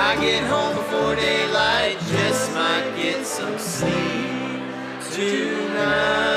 I get home before daylight, just might get some sleep tonight.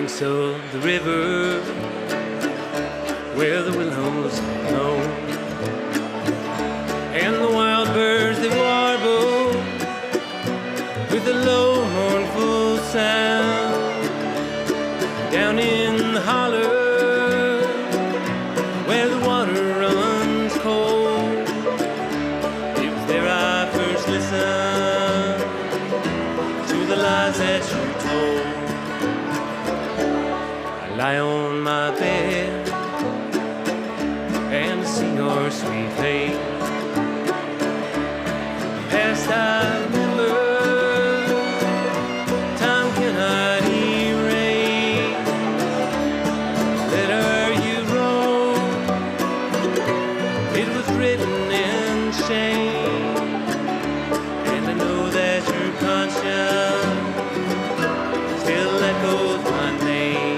banks of the river where the willows blow and the wild birds they warble with a low mournful sound. Down in the holler where the water runs cold, it was there I first listened to the lies that you told. I lie on my bed and see your sweet face. Past I remember, time cannot erase. Letter you wrote, it was written in shame, and I know that your conscience still echoes my name.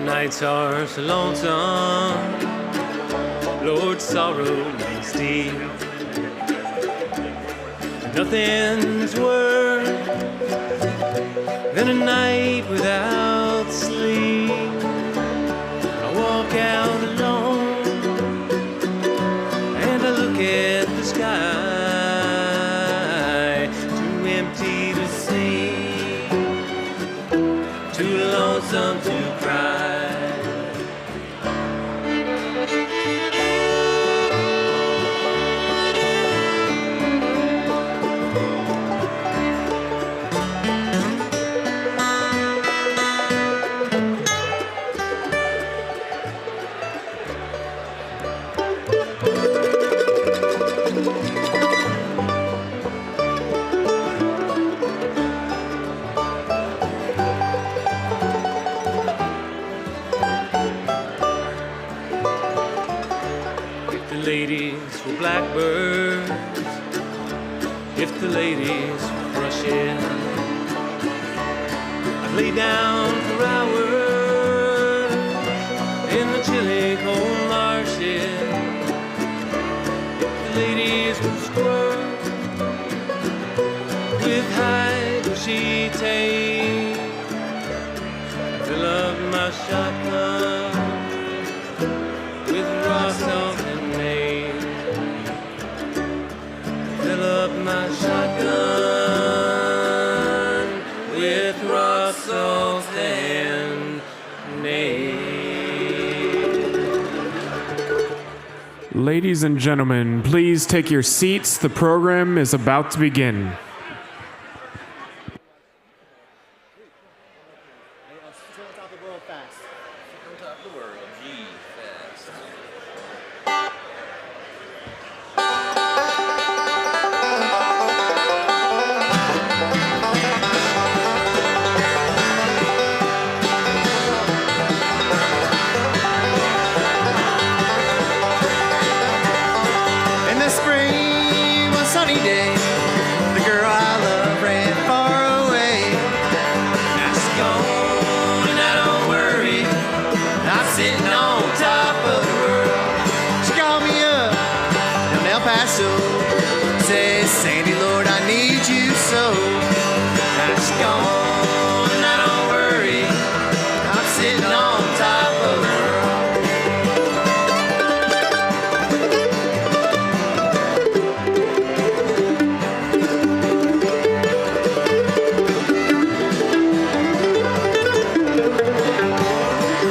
Nights are so lonesome, Lord, sorrow may steal. Nothing's worse than a night without sleep. I walk out alone and I look at the sky, too empty to see, too lonesome to cry. Ladies were blackbirds, if the ladies were thrushes, I'd lay down for hours in the chilly cold marshes. If the ladies would squirt with high bushy tail, I'd fill up my shotgun with raw salt and fill up my shotgun with raw salt and nails. Ladies and gentlemen, please take your seats. The program is about to begin. Says Sandy, Lord, I need you so. Now she's gone, now don't worry, I'm sitting on top of the world.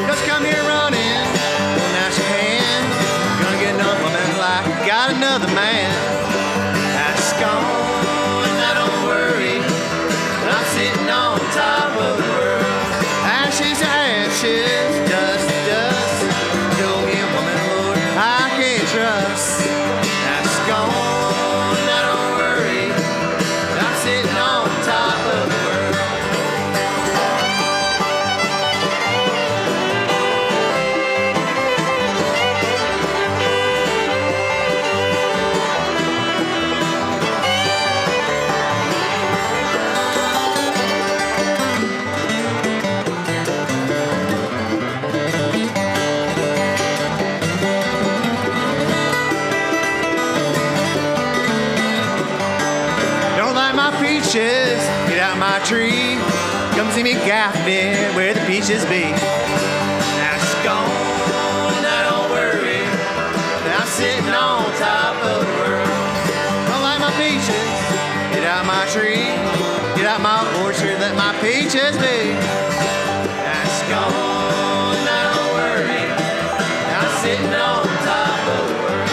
Just come here running, holding out your hand, gonna get enough woman like I got another man. Gone, now don't worry, I'm sitting on top of the world. Ashes to ashes, dust to dust, show me a woman, Lord, I can't trust. Now she's gone, now don't worry, I'm sitting on top of the world. my tree. Come see me gaffing where the peaches be. That's gone, now don't worry. I'm sitting on top of the world. Don't like my peaches, get out my tree. Get out my orchard, let my peaches be. That's gone, now don't worry. I'm sitting on top of the world.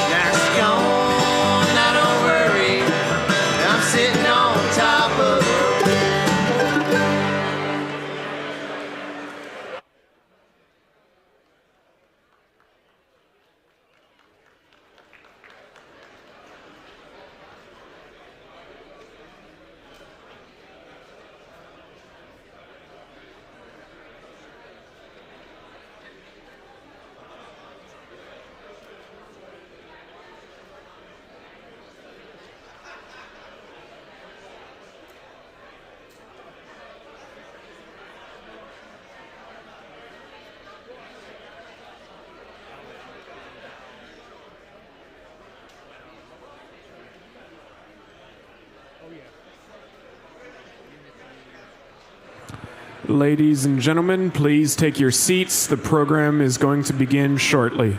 That's gone, now don't worry. I'm sitting on top of the world. Ladies and gentlemen, please take your seats. The program is going to begin shortly.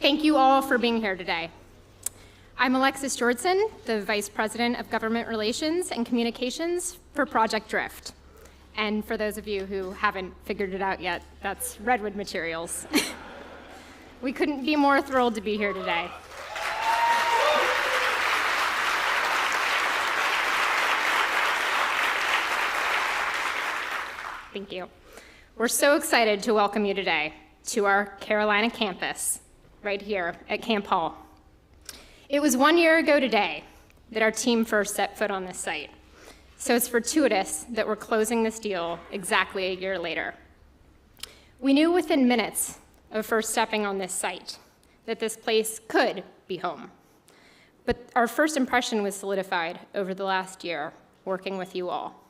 Thank you all for being here today. I'm Alexis Jordson, the Vice President of Government Relations and Communications for Project Drift. And for those of you who haven't figured it out yet, that's Redwood Materials. We couldn't be more thrilled to be here today. Thank you. We're so excited to welcome you today to our Carolina campus, right here at Camp Hall. It was 1 year ago today that our team first set foot on this site, so it's fortuitous that we're closing this deal exactly a year later. We knew within minutes of first stepping on this site that this place could be home, but our first impression was solidified over the last year working with you all.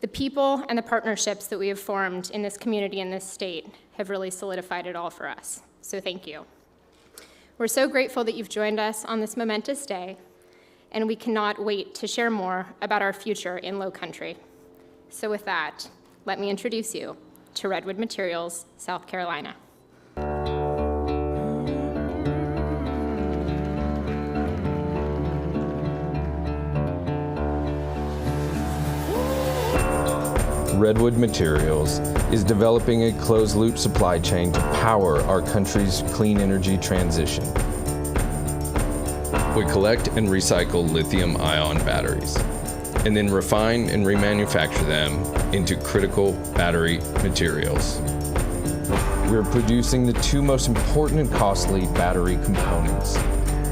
The people and the partnerships that we have formed in this community and this state have really solidified it all for us. So thank you. We're so grateful that you've joined us on this momentous day, and we cannot wait to share more about our future in Low Country. So with that, let me introduce you to Redwood Materials, South Carolina. Redwood Materials is developing a closed-loop supply chain to power our country's clean energy transition. We collect and recycle lithium-ion batteries, and then refine and remanufacture them into critical battery materials. We're producing the two most important and costly battery components,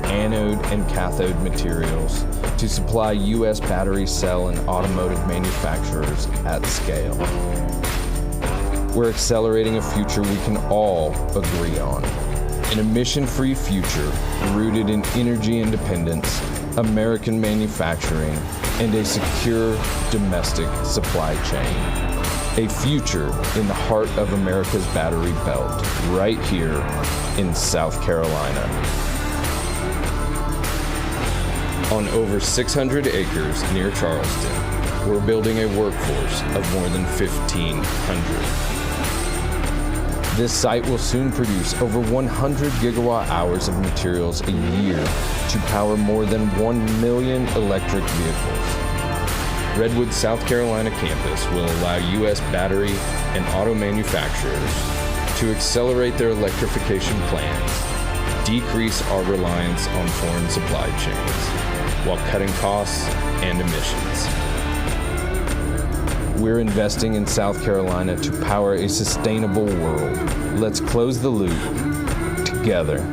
anode and cathode materials, to supply U.S. battery cell and automotive manufacturers at scale. We're accelerating a future we can all agree on, an emission-free future rooted in energy independence American manufacturing, and a secure domestic supply chain. A future in the heart of America's battery belt, right here in South Carolina. On over 600 acres near Charleston, we're building a workforce of more than 1,500. This site will soon produce over 100 gigawatt hours of materials a year to power more than 1 million electric vehicles. Redwood, South Carolina campus will allow U.S. battery and auto manufacturers to accelerate their electrification plans, decrease our reliance on foreign supply chains, while cutting costs and emissions. We're investing in South Carolina to power a sustainable world. Let's close the loop together.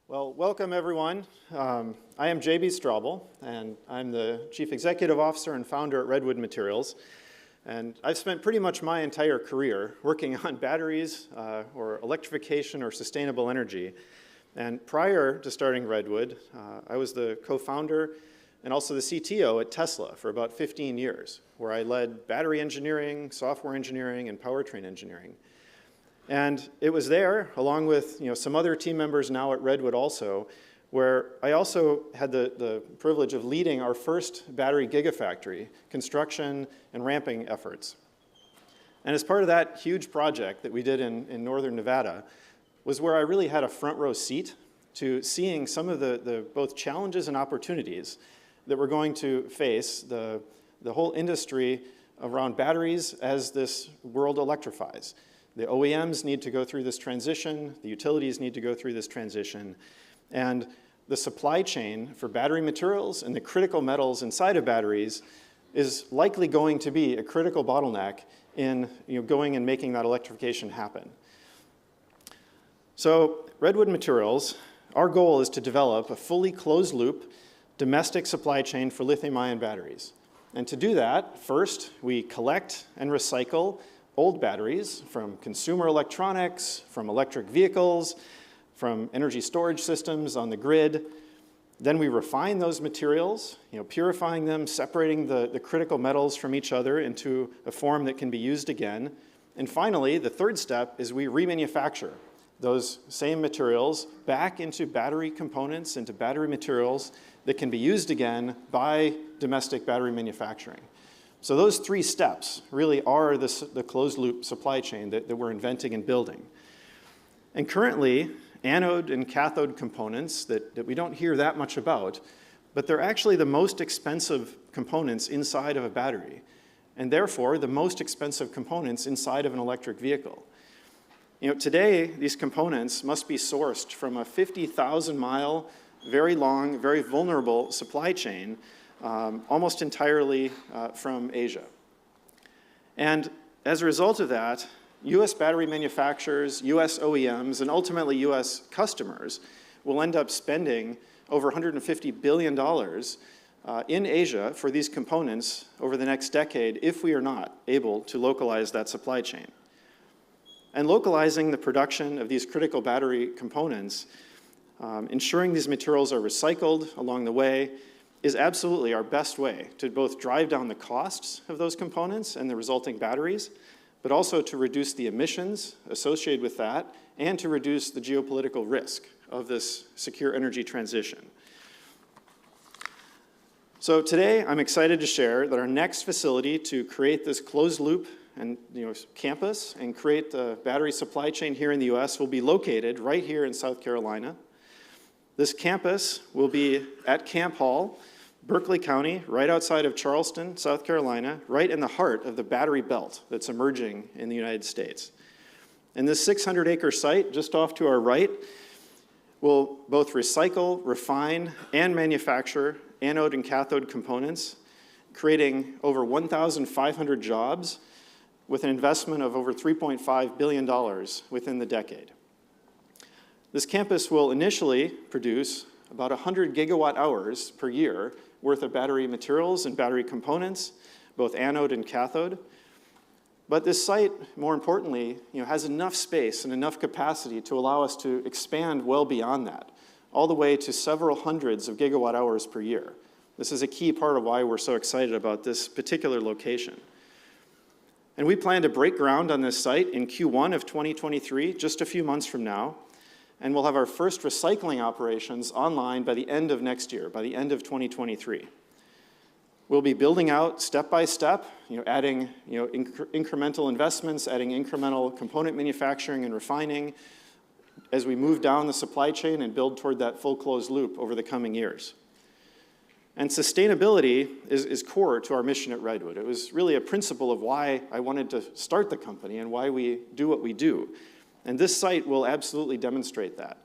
Well, welcome everyone. I am J.B. Straubel, and I'm the Chief Executive Officer and founder at Redwood Materials. And I've spent pretty much my entire career working on batteries or electrification or sustainable energy. And prior to starting Redwood, I was the co-founder and also the CTO at Tesla for about 15 years, where I led battery engineering, software engineering, and powertrain engineering. And it was there, along with some other team members now at Redwood also, where I also had the privilege of leading our first battery gigafactory construction and ramping efforts. And as part of that huge project that we did in northern Nevada was where I really had a front row seat to seeing some of the both challenges and opportunities that we're going to face the whole industry around batteries as this world electrifies. The OEMs need to go through this transition, the utilities need to go through this transition, and the supply chain for battery materials and the critical metals inside of batteries is likely going to be a critical bottleneck in going and making that electrification happen. So Redwood Materials, our goal is to develop a fully closed loop domestic supply chain for lithium-ion batteries. And to do that, first we collect and recycle old batteries from consumer electronics, from electric vehicles, from energy storage systems on the grid. Then we refine those materials, purifying them, separating the critical metals from each other into a form that can be used again. And finally, the third step is we remanufacture those same materials back into battery components, into battery materials that can be used again by domestic battery manufacturing. So those three steps really are the closed loop supply chain that we're inventing and building. And currently, anode and cathode components that we don't hear that much about, but they're actually the most expensive components inside of a battery, and therefore the most expensive components inside of an electric vehicle. Today, these components must be sourced from a 50,000-mile, very long, very vulnerable supply chain, almost entirely from Asia. And as a result of that, US battery manufacturers, US OEMs, and ultimately US customers will end up spending over $150 billion in Asia for these components over the next decade if we are not able to localize that supply chain. And localizing the production of these critical battery components, ensuring these materials are recycled along the way, is absolutely our best way to both drive down the costs of those components and the resulting batteries, but also to reduce the emissions associated with that and to reduce the geopolitical risk of this secure energy transition. So today, I'm excited to share that our next facility to create this closed loop and campus and create the battery supply chain here in the US will be located right here in South Carolina. This campus will be at Camp Hall, Berkeley County, right outside of Charleston, South Carolina, right in the heart of the battery belt that's emerging in the United States. And this 600-acre site just off to our right will both recycle, refine, and manufacture anode and cathode components, creating over 1,500 jobs with an investment of over $3.5 billion within the decade. This campus will initially produce about 100 gigawatt hours per year worth of battery materials and battery components, both anode and cathode. But this site, more importantly, has enough space and enough capacity to allow us to expand well beyond that, all the way to several hundreds of gigawatt hours per year. This is a key part of why we're so excited about this particular location. And we plan to break ground on this site in Q1 of 2023, just a few months from now, and we'll have our first recycling operations online by the end of next year, by the end of 2023. We'll be building out step by step, adding incremental investments, adding incremental component manufacturing and refining as we move down the supply chain and build toward that full closed loop over the coming years. And sustainability is core to our mission at Redwood. It was really a principle of why I wanted to start the company and why we do what we do. And this site will absolutely demonstrate that.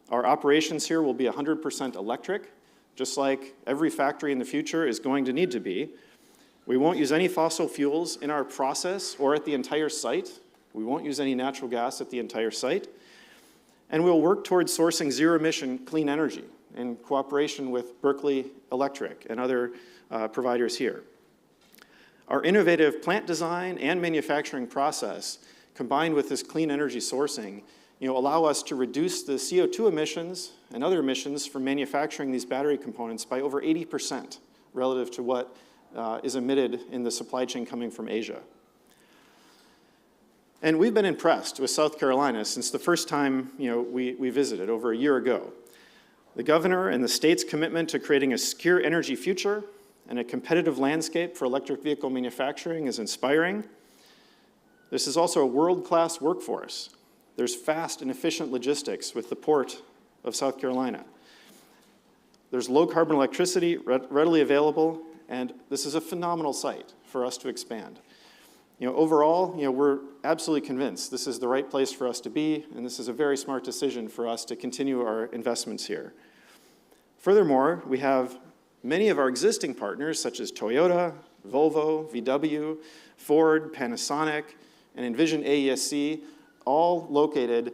Our operations here will be 100% electric, just like every factory in the future is going to need to be. We won't use any fossil fuels in our process or at the entire site. We won't use any natural gas at the entire site. And we'll work towards sourcing zero-emission clean energy in cooperation with Berkeley Electric and other providers here. Our innovative plant design and manufacturing process, combined with this clean energy sourcing, allow us to reduce the CO2 emissions and other emissions from manufacturing these battery components by over 80% relative to what is emitted in the supply chain coming from Asia. And we've been impressed with South Carolina since the first time we visited over a year ago. The governor and the state's commitment to creating a secure energy future and a competitive landscape for electric vehicle manufacturing is inspiring. This is also a world-class workforce. There's fast and efficient logistics with the Port of South Carolina. There's low-carbon electricity readily available, and this is a phenomenal site for us to expand. Overall, we're absolutely convinced this is the right place for us to be, and this is a very smart decision for us to continue our investments here. Furthermore, we have many of our existing partners, such as Toyota, Volvo, VW, Ford, Panasonic, and Envision AESC, all located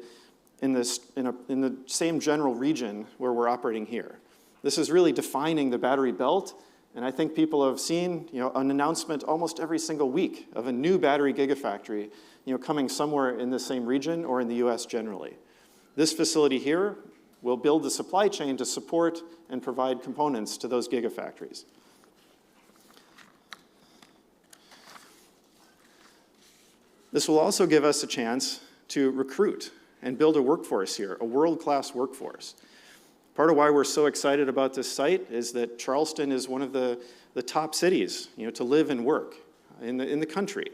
in the same general region where we're operating here. This is really defining the battery belt, and I think people have seen an announcement almost every single week of a new battery gigafactory coming somewhere in the same region or in the US generally. This facility here will build the supply chain to support and provide components to those gigafactories. This will also give us a chance to recruit and build a workforce here, a world-class workforce. Part of why we're so excited about this site is that Charleston is one of the top cities to live and work in the country.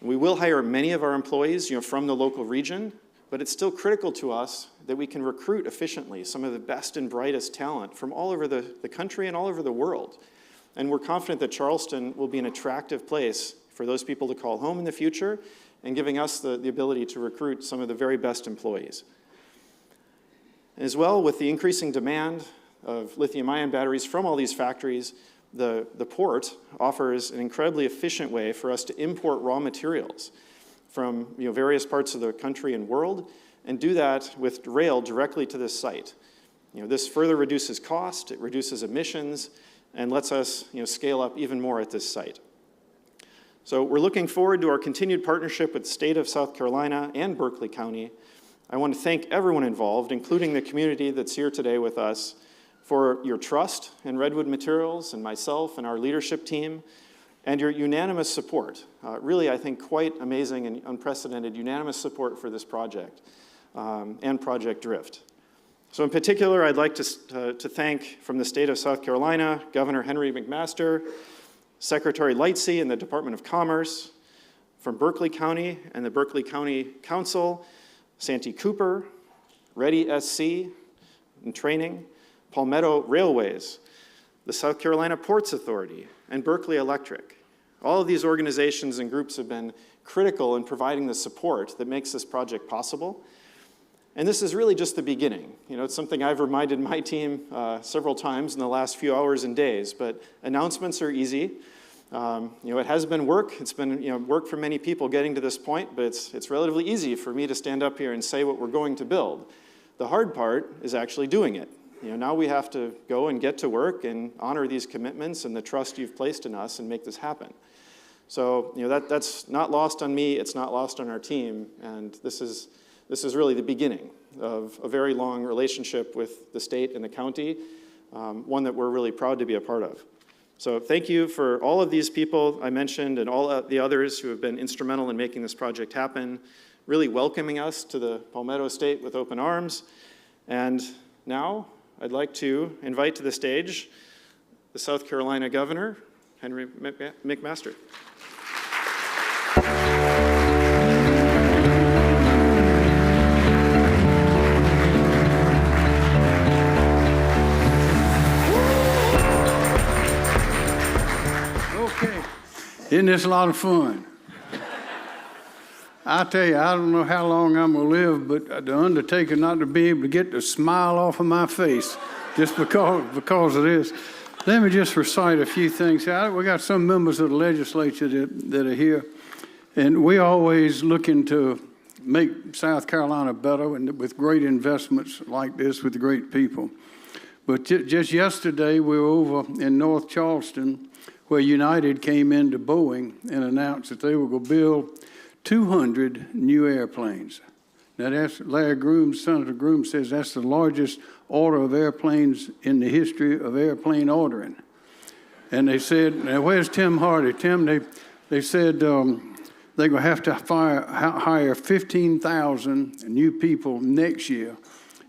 We will hire many of our employees from the local region, but it's still critical to us that we can recruit efficiently some of the best and brightest talent from all over the country and all over the world. And we're confident that Charleston will be an attractive place for those people to call home in the future and giving us the ability to recruit some of the very best employees. As well, with the increasing demand of lithium-ion batteries from all these factories, the port offers an incredibly efficient way for us to import raw materials from various parts of the country and world, and do that with rail directly to this site. This further reduces cost, it reduces emissions, and lets us scale up even more at this site. So we're looking forward to our continued partnership with the state of South Carolina and Berkeley County. I want to thank everyone involved, including the community that's here today with us, for your trust in Redwood Materials and myself and our leadership team, and your unanimous support. Really, I think, quite amazing and unprecedented unanimous support for this project and Project Drift. So in particular, I'd like to thank, from the state of South Carolina, Governor Henry McMaster, Secretary Lightsey in the Department of Commerce, from Berkeley County and the Berkeley County Council, Santee Cooper, Ready SC in training, Palmetto Railways, the South Carolina Ports Authority, and Berkeley Electric. All of these organizations and groups have been critical in providing the support that makes this project possible. And this is really just the beginning. It's something I've reminded my team several times in the last few hours and days, but announcements are easy. It has been work. It's been work for many people getting to this point, but it's relatively easy for me to stand up here and say what we're going to build. The hard part is actually doing it. now we have to go and get to work and honor these commitments and the trust you've placed in us and make this happen. So, that's not lost on me, it's not lost on our team, and this is really the beginning of a very long relationship with the state and the county, one that we're really proud to be a part of. So thank you for all of these people I mentioned and all the others who have been instrumental in making this project happen, really welcoming us to the Palmetto State with open arms. And now I'd like to invite to the stage the South Carolina Governor, Henry McMaster. Okay, isn't this a lot of fun? I tell you, I don't know how long I'm going to live, but the undertaking not to be able to get the smile off of my face just because of this. Let me just recite a few things. We got some members of the legislature that are here, and we always looking to make South Carolina better, and with great investments like this with great people. But just yesterday, we were over in North Charleston, where United came into Boeing and announced that they were going to build 200 new airplanes. Now, that's Larry Groom, Senator Groom says that's the largest order of airplanes in the history of airplane ordering. And they said, now where's Tim Hardy? Tim, they said they're going to have to hire 15,000 new people next year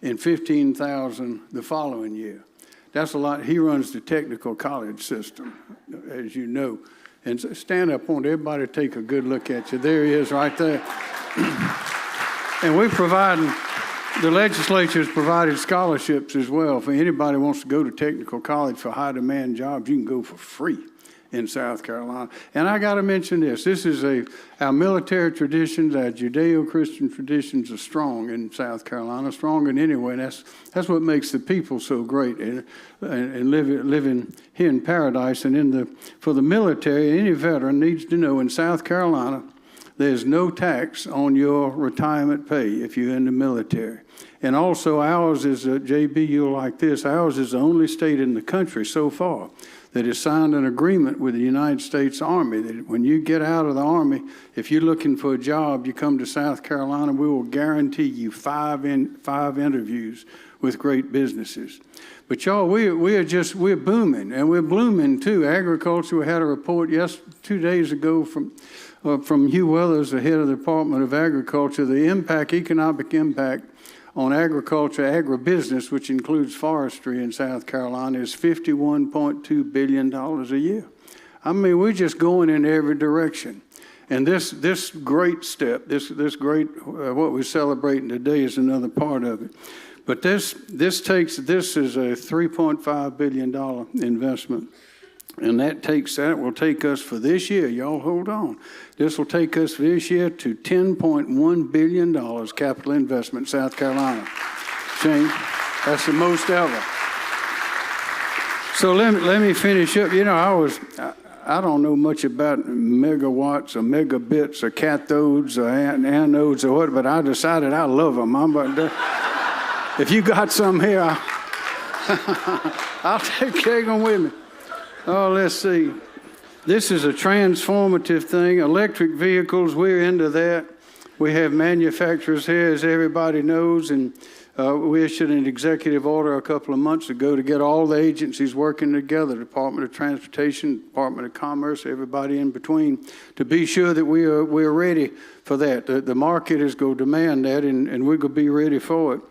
and 15,000 the following year. That's a lot. He runs the technical college system, as you know. And stand up on it. Everybody take a good look at you. There he is right there. And the legislature has provided scholarships as well. For anybody who wants to go to technical college for high demand jobs, you can go for free in South Carolina. And I got to mention this. This is our military traditions, our Judeo-Christian traditions are strong in South Carolina, stronger than anywhere. And that's what makes the people so great and living here in paradise. And for the military, any veteran needs to know in South Carolina, there's no tax on your retirement pay if you're in the military. And also ours is, JB, you'll like this, ours is the only state in the country so far that has signed an agreement with the United States Army that when you get out of the Army, if you're looking for a job, you come to South Carolina, we will guarantee you five interviews with great businesses. But y'all, we're booming, and we're blooming too. Agriculture, we had a report 2 days ago from Hugh Weathers, the head of the Department of Agriculture, the economic impact on agriculture, agribusiness, which includes forestry in South Carolina, is $51.2 billion a year. I mean, we're just going in every direction. And this great step, this great, what we're celebrating today is another part of it. But this is a $3.5 billion investment. And that will take us for this year, y'all hold on. This will take us for this year to $10.1 billion capital investment in South Carolina. Shane, that's the most ever. So let me finish up. I don't know much about megawatts or megabits or cathodes or anodes or what, but I decided I love them. If you got some here, I'll take them with me. Oh, let's see. This is a transformative thing. Electric vehicles, we're into that. We have manufacturers here, as everybody knows, and we issued an executive order a couple of months ago to get all the agencies working together, Department of Transportation, Department of Commerce, everybody in between, to be sure that we're ready for that. The market is going to demand that, and we're going to be ready for it.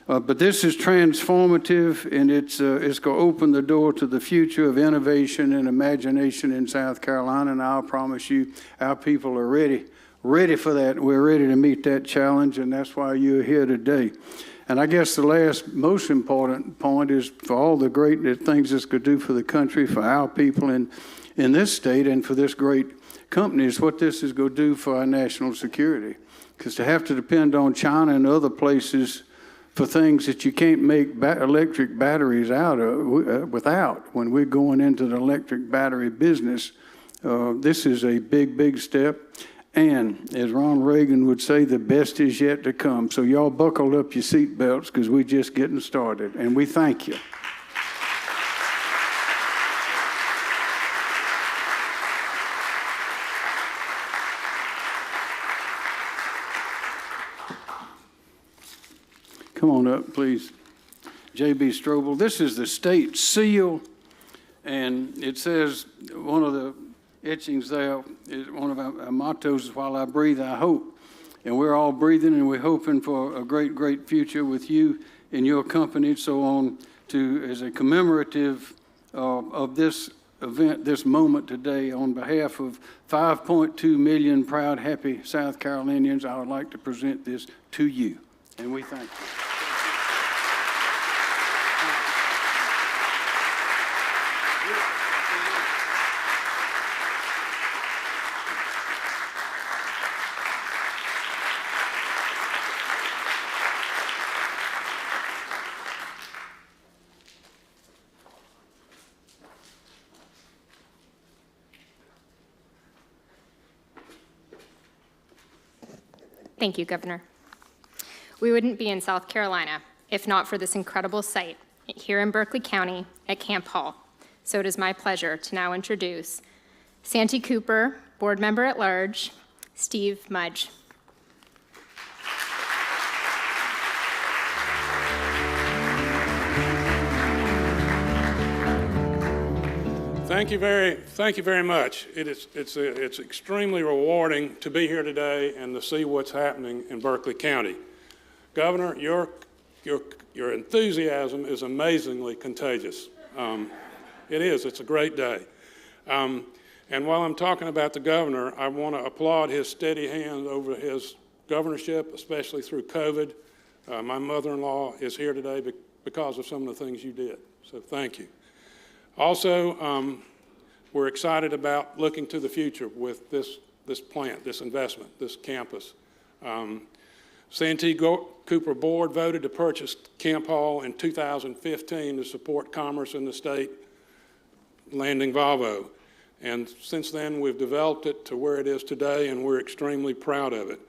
But this is transformative, and it's going to open the door to the future of innovation and imagination in South Carolina, and I'll promise you our people are ready for that. We're ready to meet that challenge, and that's why you're here today. And I guess the last most important point is for all the great things this could do for the country, for our people in this state, and for this great company is what this is going to do for our national security. Because to have to depend on China and other places for things that you can't make electric batteries without when we're going into the electric battery business. This is a big, big step. And as Ron Reagan would say, the best is yet to come. So y'all buckle up your seat belts because we're just getting started. And we thank you. Come on up, please. J.B. Strobel. This is the state seal, and it says, one of the etchings there, is one of our mottos is, while I breathe, I hope. And we're all breathing, and we're hoping for a great, great future with you in your company. So on to, as a commemorative of this event, this moment today, on behalf of 5.2 million proud, happy South Carolinians, I would like to present this to you. And we thank you. Thank you, Governor. We wouldn't be in South Carolina if not for this incredible site here in Berkeley County at Camp Hall. So it is my pleasure to now introduce Santee Cooper, Board Member at Large, Steve Mudge. Thank you very much. It's extremely rewarding to be here today and to see what's happening in Berkeley County. Governor, your enthusiasm is amazingly contagious. It is. It's a great day. And while I'm talking about the governor, I want to applaud his steady hand over his governorship, especially through COVID. My mother-in-law is here today because of some of the things you did. So thank you. Also, we're excited about looking to the future with this plant, this investment, this campus. Santee Cooper Board voted to purchase Camp Hall in 2015 to support commerce in the state, landing Volvo. And since then, we've developed it to where it is today, and we're extremely proud of it.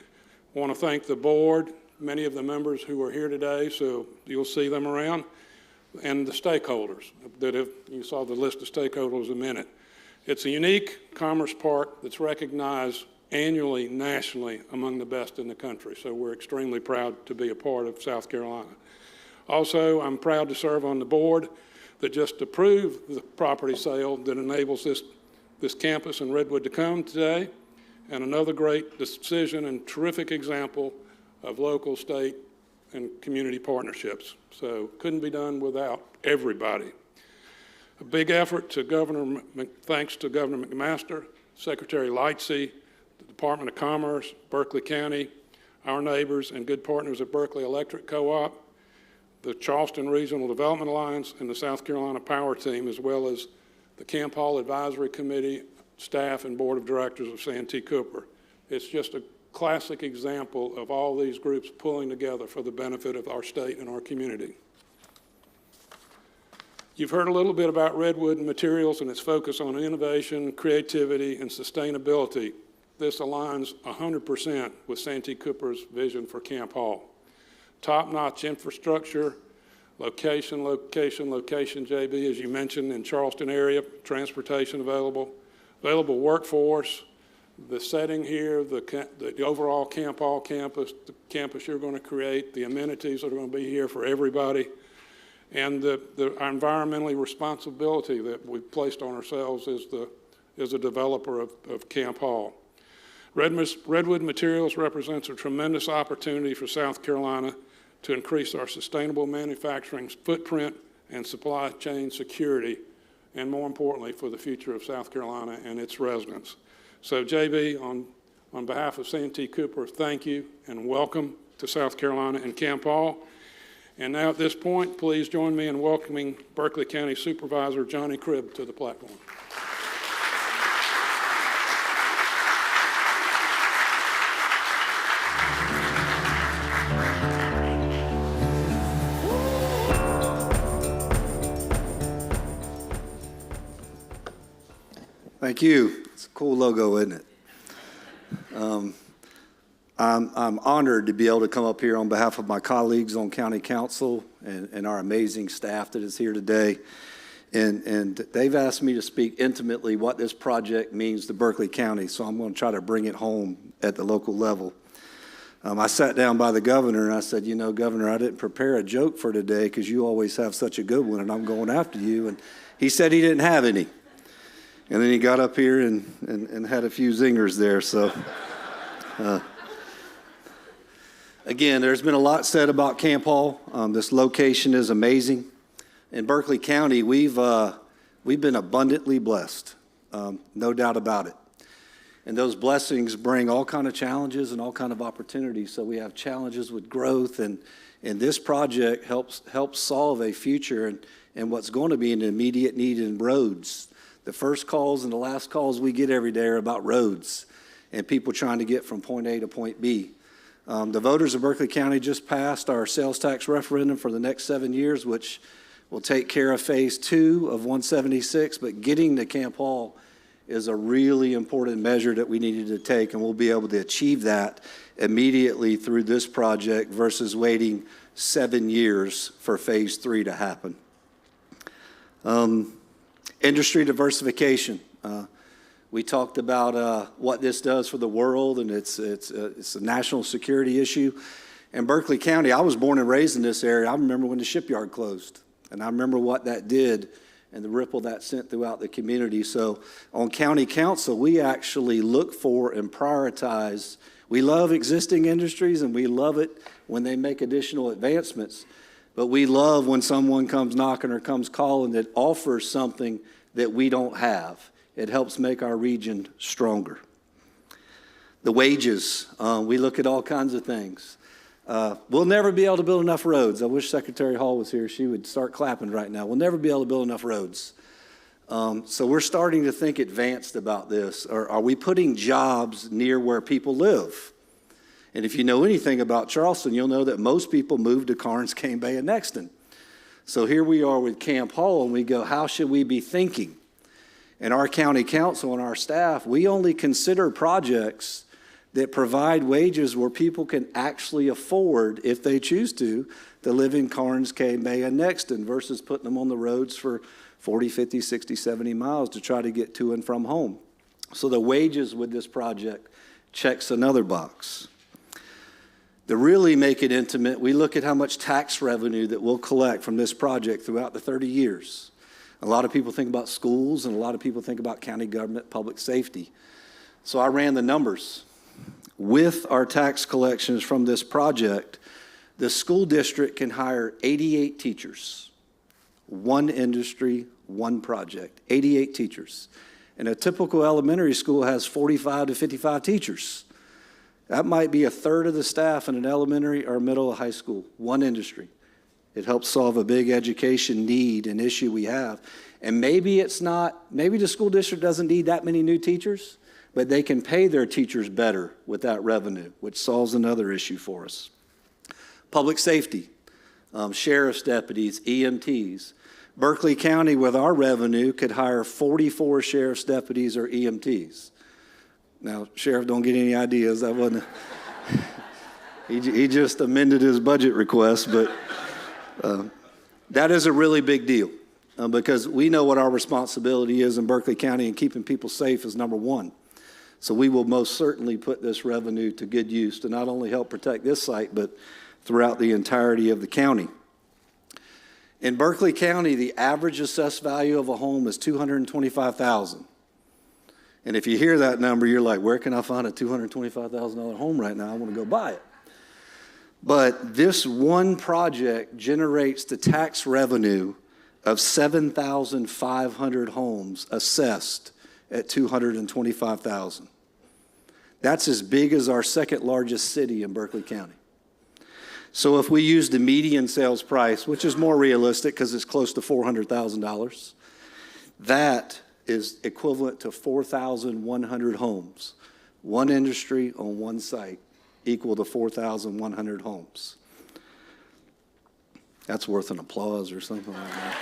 I want to thank the board, many of the members who are here today, so you'll see them around, and the stakeholders you saw the list of stakeholders in a minute. It's a unique commerce park that's recognized annually, nationally, among the best in the country. So we're extremely proud to be a part of South Carolina. Also, I'm proud to serve on the board that just approved the property sale that enables this campus in Redwood to come today, and another great decision and terrific example of local, state, and community partnerships. So couldn't be done without everybody. A big effort to thanks to Governor McMaster, Secretary Lightsey, the Department of Commerce, Berkeley County, our neighbors and good partners at Berkeley Electric Co-op, the Charleston Regional Development Alliance, and the South Carolina Power Team, as well as the Camp Hall Advisory Committee, staff, and Board of Directors of Santee Cooper. It's just a classic example of all these groups pulling together for the benefit of our state and our community. You've heard a little bit about Redwood Materials and its focus on innovation, creativity, and sustainability. This aligns 100% with Santee Cooper's vision for Camp Hall. Top-notch infrastructure, location, JB, as you mentioned, in Charleston area, transportation available workforce, the setting here, the overall Camp Hall campus, the campus you're going to create, the amenities that are going to be here for everybody, and the environmentally responsibility that we've placed on ourselves as a developer of Camp Hall. Redwood Materials represents a tremendous opportunity for South Carolina to increase our sustainable manufacturing footprint and supply chain security, and more importantly, for the future of South Carolina and its residents. So JB, on behalf of Santee Cooper, thank you and welcome to South Carolina and Camp Hall. And now at this point, please join me in welcoming Berkeley County Supervisor Johnny Cribb to the platform. Thank you. It's a cool logo, isn't it? I'm honored to be able to come up here on behalf of my colleagues on County Council and our amazing staff that is here today. And they've asked me to speak intimately what this project means to Berkeley County, so I'm going to try to bring it home at the local level. I sat down by the governor and I said, you know, Governor, I didn't prepare a joke for today because you always have such a good one and I'm going after you. And he said he didn't have any. And then he got up here and had a few zingers there. So, again, there's been a lot said about Camp Hall. This location is amazing. In Berkeley County, we've been abundantly blessed, no doubt about it. And those blessings bring all kind of challenges and all kind of opportunities. So we have challenges with growth, and this project helps solve a future and what's going to be an immediate need in roads. The first calls and the last calls we get every day are about roads and people trying to get from point A to point B. The voters of Berkeley County just passed our sales tax referendum for the next 7 years, which will take care of phase 2 of 176, but getting to Camp Hall is a really important measure that we needed to take, and we'll be able to achieve that immediately through this project versus waiting 7 years for phase 3 to happen. Industry diversification. We talked about what this does for the world, and it's a national security issue. In Berkeley County, I was born and raised in this area. I remember when the shipyard closed, and I remember what that did and the ripple that sent throughout the community. So on county council, we actually look for and prioritize. We love existing industries, and we love it when they make additional advancements, but we love when someone comes knocking or comes calling that offers something that we don't have. It helps make our region stronger. The wages, we look at all kinds of things. We'll never be able to build enough roads. I wish Secretary Hall was here. She would start clapping right now. We'll never be able to build enough roads. So we're starting to think advanced about this. Are we putting jobs near where people live? And if you know anything about Charleston, you'll know that most people move to Karnes, Cane Bay, and Nexton. So here we are with Camp Hall, and we go, how should we be thinking? And our county council and our staff, we only consider projects that provide wages where people can actually afford, if they choose to live in Karnes, Cane Bay, and Nexton versus putting them on the roads for 40, 50, 60, 70 miles to try to get to and from home. So the wages with this project checks another box. To really make it intimate, we look at how much tax revenue that we'll collect from this project throughout the 30 years. A lot of people think about schools, and a lot of people think about county government, public safety. So I ran the numbers. With our tax collections from this project, the school district can hire 88 teachers. One industry, one project, 88 teachers. And a typical elementary school has 45 to 55 teachers. That might be a third of the staff in an elementary or middle of high school, one industry. It helps solve a big education need and issue we have. And maybe the school district doesn't need that many new teachers, but they can pay their teachers better with that revenue, which solves another issue for us. Public safety, sheriff's deputies, EMTs. Berkeley County, with our revenue, could hire 44 sheriff's deputies or EMTs. Now, Sheriff, don't get any ideas. That wasn't. He just amended his budget request, but that is a really big deal because we know what our responsibility is in Berkeley County, and keeping people safe is number one. So we will most certainly put this revenue to good use to not only help protect this site, but throughout the entirety of the county. In Berkeley County, the average assessed value of a home is $225,000. And if you hear that number, you're like, where can I find a $225,000 home right now? I want to go buy it. But this one project generates the tax revenue of 7,500 homes assessed at $225,000. That's as big as our second largest city in Berkeley County. So if we use the median sales price, which is more realistic because it's close to $400,000, that is equivalent to 4,100 homes. One industry on one site equal to 4,100 homes. That's worth an applause or something like that.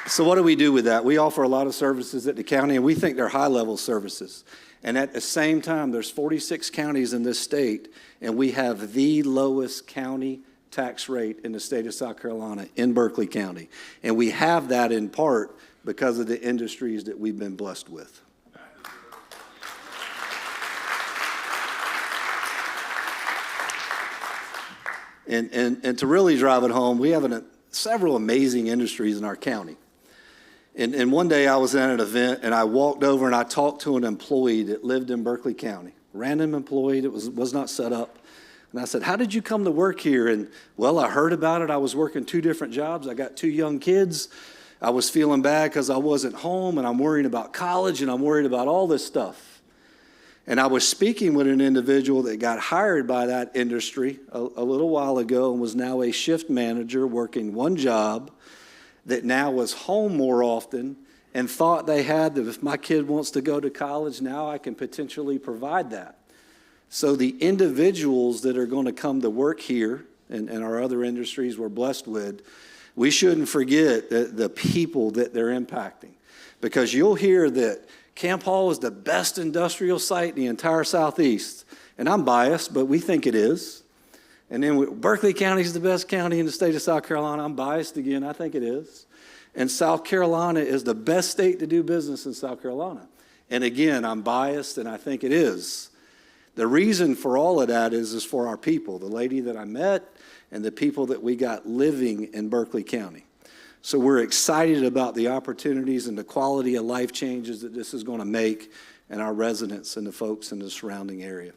So what do we do with that? We offer a lot of services at the county, and we think they're high-level services. And at the same time, there's 46 counties in this state, and we have the lowest county tax rate in the state of South Carolina, in Berkeley County. And we have that in part because of the industries that we've been blessed with. And to really drive it home, we have several amazing industries in our county. And one day I was at an event, and I walked over and I talked to an employee that lived in Berkeley County, random employee that was not set up. And I said, how did you come to work here? And, well, I heard about it. I was working 2 different jobs. I got 2 young kids. I was feeling bad because I wasn't home, and I'm worrying about college, and I'm worried about all this stuff. And I was speaking with an individual that got hired by that industry a little while ago and was now a shift manager working 1 job, that now was home more often and thought they had that if my kid wants to go to college, now I can potentially provide that. So the individuals that are going to come to work here and our other industries we're blessed with, we shouldn't forget the people that they're impacting. Because you'll hear that Camp Hall is the best industrial site in the entire Southeast. And I'm biased, but we think it is. And then Berkeley County is the best county in the state of South Carolina. I'm biased again. I think it is. And South Carolina is the best state to do business in South Carolina. And again, I'm biased, and I think it is. The reason for all of that is for our people, the lady that I met and the people that we got living in Berkeley County. So we're excited about the opportunities and the quality of life changes that this is going to make in our residents and the folks in the surrounding area.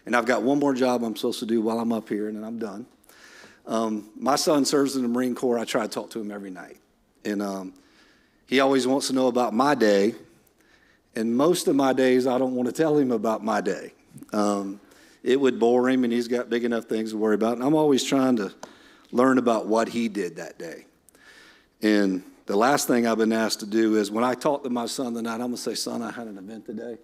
And I've got one more job I'm supposed to do while I'm up here, and then I'm done. My son serves in the Marine Corps. I try to talk to him every night. And he always wants to know about my day. And most of my days, I don't want to tell him about my day. It would bore him, and he's got big enough things to worry about. And I'm always trying to learn about what he did that day. And the last thing I've been asked to do is when I talk to my son tonight, I'm going to say, son, I had an event today.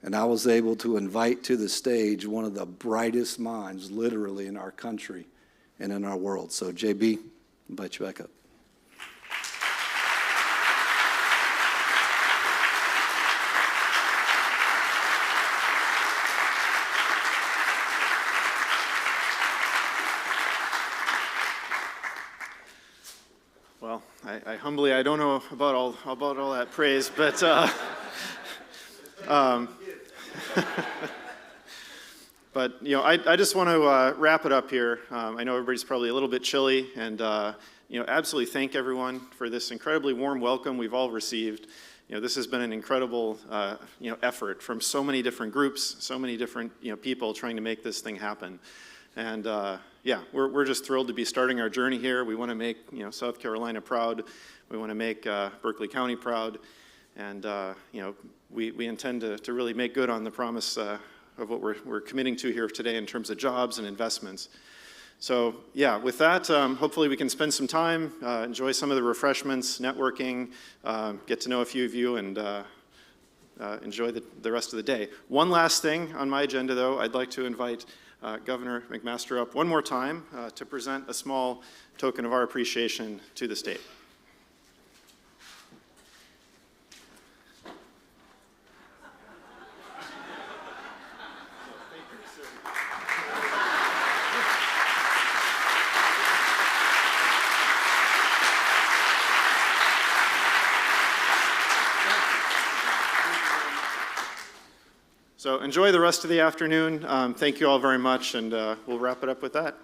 And I was able to invite to the stage one of the brightest minds, literally, in our country and in our world. So, JB, I'll invite you back up. Well, I don't know about all that praise, but but I just want to wrap it up here. I know everybody's probably a little bit chilly, and absolutely thank everyone for this incredibly warm welcome we've all received. This has been an incredible effort from so many different groups, so many different people trying to make this thing happen. And we're just thrilled to be starting our journey here. We want to make South Carolina proud. We want to make Berkeley County proud, and we intend to really make good on the promise of what we're committing to here today in terms of jobs and investments. So with that, hopefully we can spend some time, enjoy some of the refreshments, networking, get to know a few of you, and enjoy the rest of the day. One last thing on my agenda, though, I'd like to invite Governor McMaster up one more time to present a small token of our appreciation to the state. So enjoy the rest of the afternoon. Thank you all very much, and we'll wrap it up with that.